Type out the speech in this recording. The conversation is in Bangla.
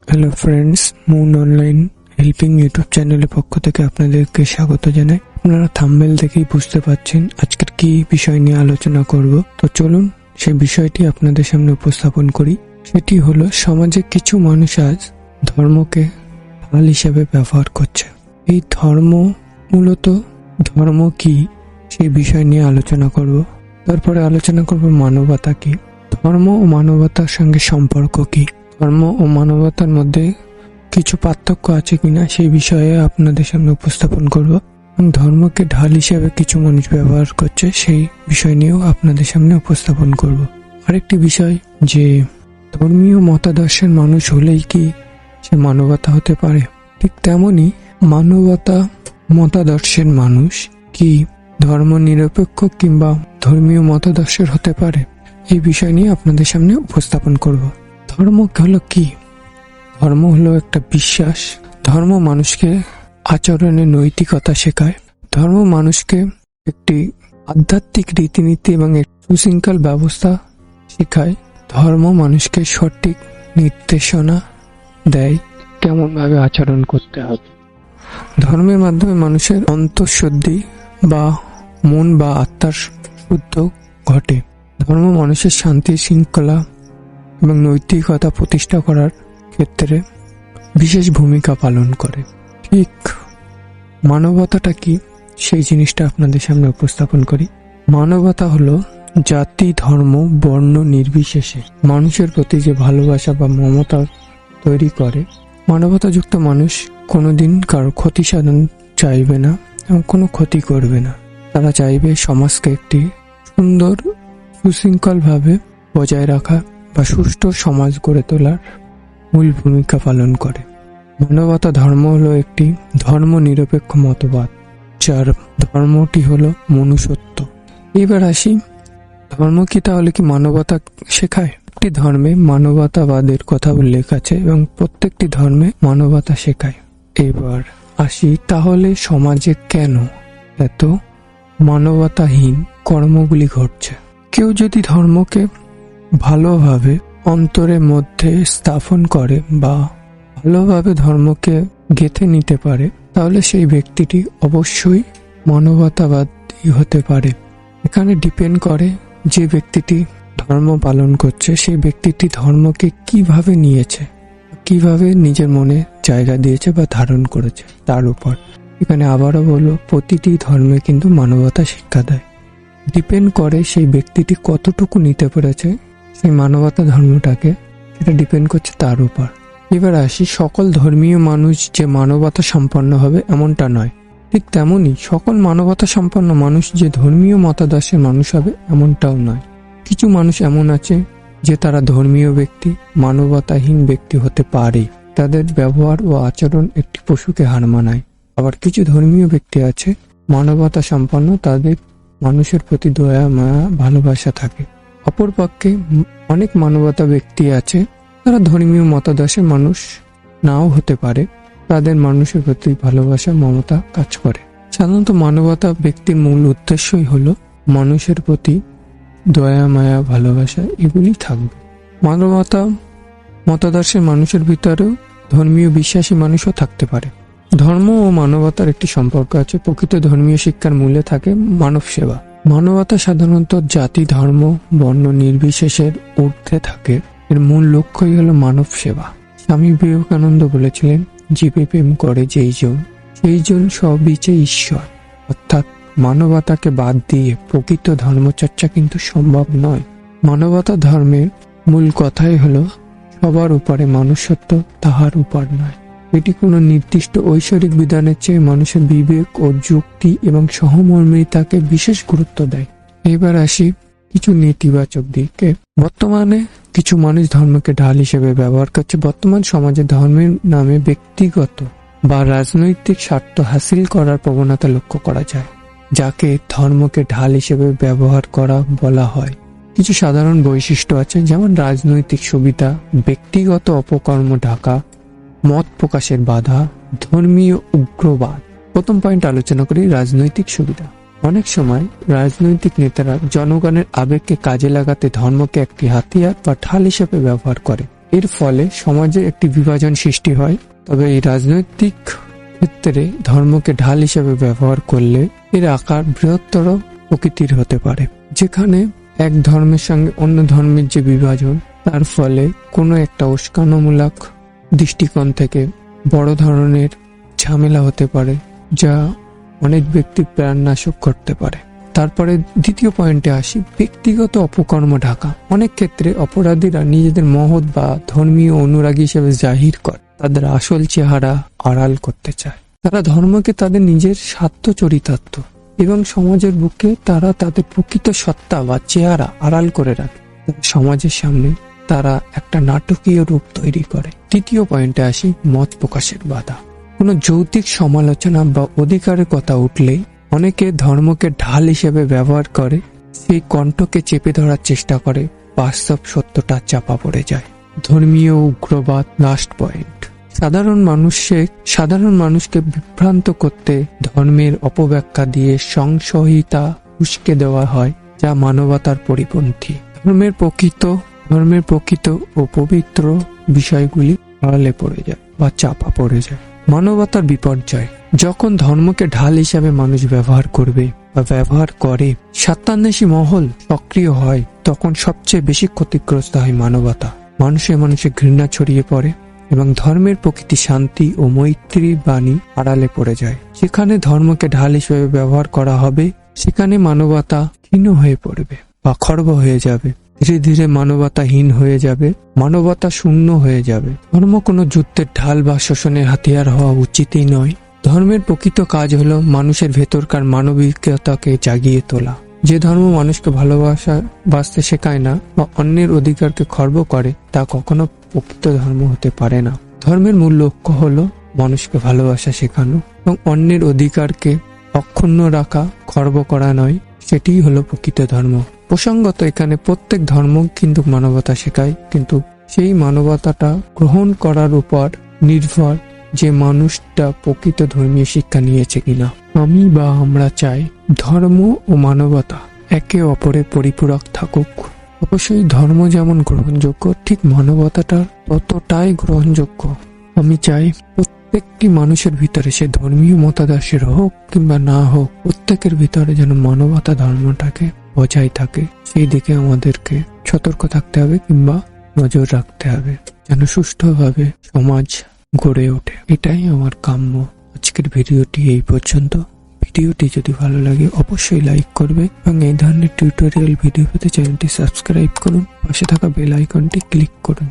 Hello friends, moon online helping YouTube চ্যানেলের পক্ষ থেকে আপনাদেরকে স্বাগত জানাই। আপনারা থাম্বনেল দেখেই বুঝতে পারছেন আজকের কি বিষয় নিয়ে আলোচনা করব। তো চলুন সেই বিষয়টি আপনাদের সামনে উপস্থাপন করি। সেটি হলো সমাজে কিছু মানুষ আজ ধর্মকে ঢাল হিসেবে ব্যবহার করছে। এই মূলত ধর্ম কি সেই বিষয় নিয়ে আলোচনা করব। তারপরে আলোচনা করব মানবতা কি, ধর্ম ও মানবতার সঙ্গে সম্পর্ক কি, ধর্ম ও মানবতার মধ্যে কিছু পার্থক্য আছে কিনা সেই বিষয়ে আপনাদের সামনে উপস্থাপন করব। ধর্মকে ঢাল হিসেবে কিছু মানুষ ব্যবহার করছে সেই বিষয় নিয়েও আপনাদের সামনে উপস্থাপন করব। আরেকটি বিষয় যে ধর্মীয় মতাদর্শের মানুষ হলেই কি সে মানবতা হতে পারে, ঠিক তেমনি মানবতা মতাদর্শের মানুষ কি ধর্ম নিরপেক্ষ কিংবা ধর্মীয় মতাদর্শের হতে পারে, এই বিষয় নিয়ে আপনাদের সামনে উপস্থাপন করব। ধর্ম হলো কি? ধর্ম হলো একটা বিশ্বাস। ধর্ম মানুষকে আচরণে নৈতিকতা শেখায়। ধর্ম মানুষকে একটি আধ্যাত্মিক রীতিনীতি এবং সুশৃঙ্খল ব্যবস্থা শেখায়। ধর্ম মানুষকে সঠিক নির্দেশনা দেয় কেমন ভাবে আচরণ করতে হবে। ধর্মের মাধ্যমে মানুষের অন্তঃশুদ্ধি বা মন বা আত্মার শুদ্ধ ঘটে। ধর্ম মানুষের শান্তি, শৃঙ্খলা এবং নৈতিকতা প্রতিষ্ঠা করার ক্ষেত্রে বিশেষ ভূমিকা পালন করে। ঠিক মানবতাটা কি সেই জিনিসটা আপনাদের সামনে উপস্থাপন করি। মানবতা হলো জাতি, ধর্ম, বর্ণ নির্বিশেষে মানুষের প্রতি যে ভালোবাসা বা মমতা তৈরি করে। মানবতাযুক্ত মানুষ কোনোদিন কারো ক্ষতি সাধন চাইবে না এবং কোনো ক্ষতি করবে না। তারা চাইবে সমাজকে একটি সুন্দর সুশৃঙ্খলভাবে বজায় রাখা বা সুষ্ঠু সমাজ গড়ে তোলার মূল ভূমিকা পালন করে। মানবতা ধর্ম হলো একটি ধর্ম নিরপেক্ষ মতবাদ, যার ধর্মটি হলো মনুষ্যত্ব। এবার আসি, ধর্ম কি তাহলে কি মানবতা শেখায়? একটি ধর্মে মানবতাবাদের কথা উল্লেখ আছে এবং প্রত্যেকটি ধর্মে মানবতা শেখায়। এবার আসি, তাহলে সমাজে কেন এত মানবতাহীন কর্মগুলি ঘটছে? কেউ যদি ধর্মকে ভালোভাবে অন্তরের মধ্যে স্থাপন করে বা ভালোভাবে ধর্মকে গেঁথে নিতে পারে, তাহলে সেই ব্যক্তিটি অবশ্যই মানবতাবাদী হতে পারে। এখানে ডিপেন্ড করে যে ব্যক্তিটি ধর্ম পালন করছে সেই ব্যক্তিটি ধর্মকে কিভাবে নিয়েছে, কিভাবে নিজের মনে জায়গা দিয়েছে বা ধারণ করেছে তার উপর। এখানে আবারও বলবো, প্রতিটি ধর্মে কিন্তু মানবতা শিক্ষা দেয়। ডিপেন্ড করে সেই ব্যক্তিটি কতটুকু নিতে পেরেছে সেই মানবতা ধর্মটাকে, সেটা ডিপেন্ড করছে তার উপর। এবার আসি, সকল ধর্মীয় মানুষ যে মানবতা সম্পন্ন হবে এমনটা নয়। ঠিক তেমনি সকল মানবতা সম্পন্ন মানুষ যে ধর্মীয় মতাদর্শের মানুষ হবে এমনটাও নয়। কিছু মানুষ এমন আছে যে তারা ধর্মীয় ব্যক্তি, মানবতাহীন ব্যক্তি হতে পারে। তাদের ব্যবহার ও আচরণ একটি পশুকে হার মানায়। আবার কিছু ধর্মীয় ব্যক্তি আছে মানবতা সম্পন্ন, তাদের মানুষের প্রতি দয়া, মায়া, ভালোবাসা থাকে। অপরপক্ষে অনেক মানবতা ব্যক্তি আছে তারা ধর্মীয় মতাদর্শের মানুষ নাও হতে পারে, তাদের মানুষের প্রতি ভালোবাসা, মমতা কাজ করে। সাধারণত মানবতা ব্যক্তির মূল উদ্দেশ্যই হলো মানুষের প্রতি দয়া, মায়া, ভালোবাসা এগুলি থাকবে। মানবতা মতাদর্শের মানুষের ভিতরেও ধর্মীয় বিশ্বাসী মানুষও থাকতে পারে। ধর্ম ও মানবতার একটি সম্পর্ক আছে। প্রকৃত ধর্মীয় শিক্ষার মূলে থাকে মানব সেবা। মানবতা সাধারণত জাতি, ধর্ম, বর্ণ নির্বিশেষের ঊর্ধ্বে থাকে। এর মূল লক্ষ্যই হলো মানব সেবা। স্বামী বিবেকানন্দ বলেছিলেন, জীবে প্রেম করে সেই জন সবিচে ঈশ্বর। অর্থাৎ মানবতাকে বাদ দিয়ে প্রকৃত ধর্মচর্চা কিন্তু সম্ভব নয়। মানবতা ধর্মের মূল কথাই হলো সবার উপরে মনুষ্যত্ব, তাহার উপর নয়। এটি কোনো নির্দিষ্ট ঐশ্বরিক বিধানের চেয়ে মানুষের বিবেক ও যুক্তি এবং সহমর্মিতাকে বিশেষ গুরুত্ব দেয়। এবার আসি কিছু নেতিবাচক দিকে। বর্তমানে কিছু মানুষ ধর্মকে ঢাল হিসেবে ব্যবহার করছে। বর্তমান সমাজে ধর্মের নামে ব্যক্তিগত বা রাজনৈতিক স্বার্থ হাসিল করার প্রবণতা লক্ষ্য করা যায়, যাকে ধর্মকে ঢাল হিসেবে ব্যবহার করা বলা হয়। কিছু সাধারণ বৈশিষ্ট্য আছে, যেমন রাজনৈতিক সুবিধা, ব্যক্তিগত অপকর্ম ঢাকা, মত প্রকাশের বাধা, ধর্মীয় উগ্রবাদ। প্রথম পয়েন্ট আলোচনা করি, রাজনৈতিক সুবিধা। অনেক সময় রাজনৈতিক নেতারা জনগণের আবেগকে কাজে লাগাতে ধর্মকে একটি হাতিয়ার বা ঢাল হিসেবে ব্যবহার করে। এর ফলে সমাজে একটি বিভাজন সৃষ্টি হয়। তবে এই রাজনৈতিক ক্ষেত্রে ধর্মকে ঢাল হিসেবে ব্যবহার করলে এর আকার বৃহত্তর প্রকৃতির হতে পারে, যেখানে এক ধর্মের সঙ্গে অন্য ধর্মের যে বিভাজন, তার ফলে কোনো একটা উস্কানিমূলক দৃষ্টিকোণ থেকে বড় ধরনের ঝামেলা হতে পারে, যা অনেক ব্যক্তি প্রাণনাশক করতে পারে। তারপরে দ্বিতীয় পয়েন্টে আসি, ব্যক্তিগত অপকর্ম ঢাকা। অনেক ক্ষেত্রে অপরাধীরা নিজেদের মহৎ বা ধর্মীয় অনুরাগী হিসেবে জাহির করে তাদের আসল চেহারা আড়াল করতে চায়। তারা ধর্মকে তাদের নিজের স্বার্থ চরিতার্থ এবং সমাজের বুকে তারা তাদের প্রকৃত সত্তা বা চেহারা আড়াল করে রাখে। সমাজের সামনে তারা একটা নাটকীয় রূপ তৈরি করে। তৃতীয় পয়েন্টে আসি, মত প্রকাশের বাধা। কোনো যৌক্তিক সমালোচনা বা অধিকারের কথা উঠলে অনেকে ধর্মকে ঢাল হিসেবে ব্যবহার করে, সেই কণ্ঠকে চেপে ধরার চেষ্টা করে, বাস্তব সত্যটা চাপা পড়ে যায়। ধর্মীয় উগ্রবাদ, লাস্ট পয়েন্ট। সাধারণ মানুষকে বিভ্রান্ত করতে ধর্মের অপব্যাখ্যা দিয়ে সংশয়িতা উস্কে দেওয়া হয়, যা মানবতার পরিপন্থী। ধর্মের প্রকৃত ও পবিত্র বিষয়গুলি আড়ালে পড়ে যায় বা চাপা পড়ে যায়। মানবতার বিপর্যয়। যখন ধর্মকে ঢাল হিসাবে মানুষ ব্যবহার করবে বা ব্যবহার করে, স্বার্থান্বেষী মহল সক্রিয় হয়, তখন সবচেয়ে বেশি ক্ষতিগ্রস্ত হয় মানবতা। মানুষে ঘৃণা ছড়িয়ে পড়ে এবং ধর্মের প্রকৃতি শান্তি ও মৈত্রীর বাণী আড়ালে পড়ে যায়। যেখানে ধর্মকে ঢাল হিসেবে ব্যবহার করা হবে, সেখানে মানবতা ক্ষীণ হয়ে পড়বে বা খর্ব হয়ে যাবে। ধীরে ধীরে মানবতাহীন হয়ে যাবে, মানবতা শূন্য হয়ে যাবে। ধর্ম কোনো যুদ্ধের ঢাল বা শোষণের হাতিয়ার হওয়া উচিতই নয়। ধর্মের প্রকৃত কাজ হলো মানুষের ভেতরকার মানবিকতাকে জাগিয়ে তোলা। যে ধর্ম মানুষকে বাঁচতে শেখায় না বা অন্যের অধিকারকে খর্ব করে, তা কখনো প্রকৃত ধর্ম হতে পারে না। ধর্মের মূল লক্ষ্য হলো মানুষকে ভালোবাসা শেখানো এবং অন্যের অধিকারকে অক্ষুণ্ণ রাখা, খর্ব করা নয়। সেটিই হলো প্রকৃত ধর্ম। প্রসঙ্গত এখানে প্রত্যেক ধর্ম কিন্তু মানবতা শেখায়, কিন্তু সেই মানবতাটা গ্রহণ করার উপর নির্ভর যে মানুষটা প্রকৃত ধর্মীয় শিক্ষা নিয়েছে কিনা। আমরা চাই ধর্ম ও মানবতা একে অপরের পরিপূরক থাকুক। অবশ্যই ধর্ম যেমন গ্রহণযোগ্য, ঠিক মানবতাটা ততটাই গ্রহণযোগ্য। আমি চাই প্রত্যেকটি মানুষের ভিতরে, সে ধর্মীয় মতাদর্শের হোক কিংবা না হোক, প্রত্যেকের ভিতরে যেন মানবতা ধর্মটাকে বজায় থাকে। সেই দিকে আমাদেরকে সতর্ক থাকতে হবে কিংবা নজর রাখতে হবে, যেন সুষ্ঠুভাবে সমাজ গড়ে ওঠে। এটাই আমার কাম্য। আজকের ভিডিওটি এই পর্যন্ত। ভিডিওটি যদি ভালো লাগে অবশ্যই লাইক করবে এবং এই ধরনের টিউটোরিয়াল ভিডিও পেতে চ্যানেলটি সাবস্ক্রাইব করুন, পাশে থাকা বেল আইকনটি ক্লিক করুন।